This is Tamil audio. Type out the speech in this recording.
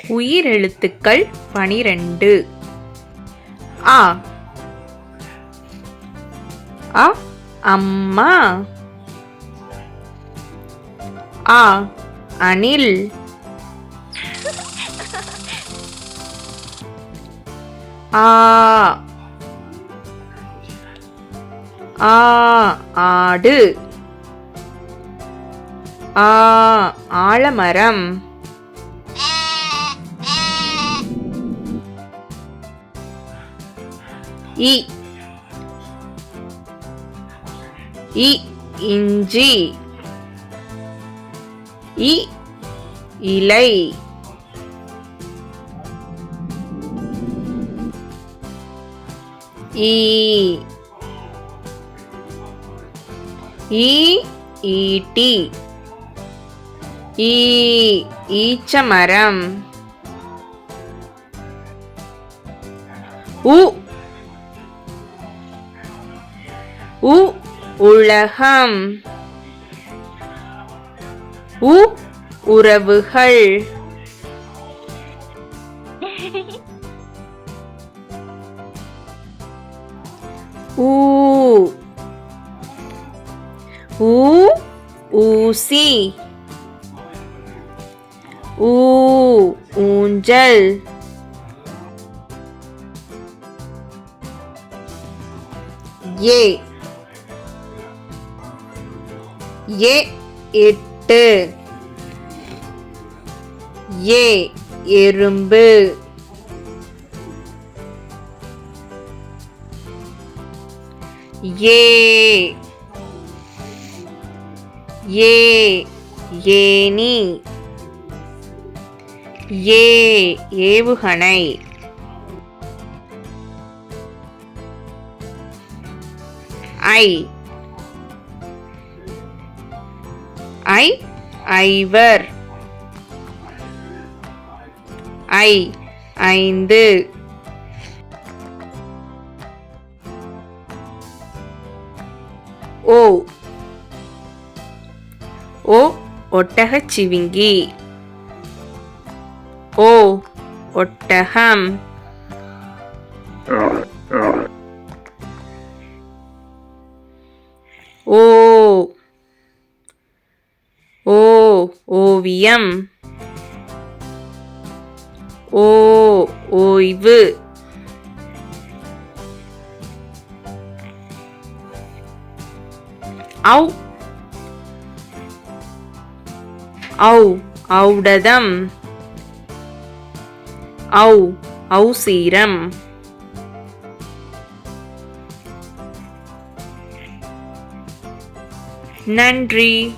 உயிரெழுத்துக்கள் 12. அ அ அம்மா. ஆ அணில். ஆ ஆ ஆடு. ஆ ஆலமரம். இ இ இஞ்சி. இ இலை. ஈ ஈட்டி. ஈச்சமரம். உ உலகம். உறவுகள். ஊசி. ஊஞ்சல். ஏ எட்டு. எறும்பு. ஏணி. ஏவுகணை. ஐவர். ஐந்து. ஒட்டகச்சிவிங்கி. ஒட்டகம். ஓவியம். ஓய்வு. ஔடதம். ஔசீரம். நன்றி.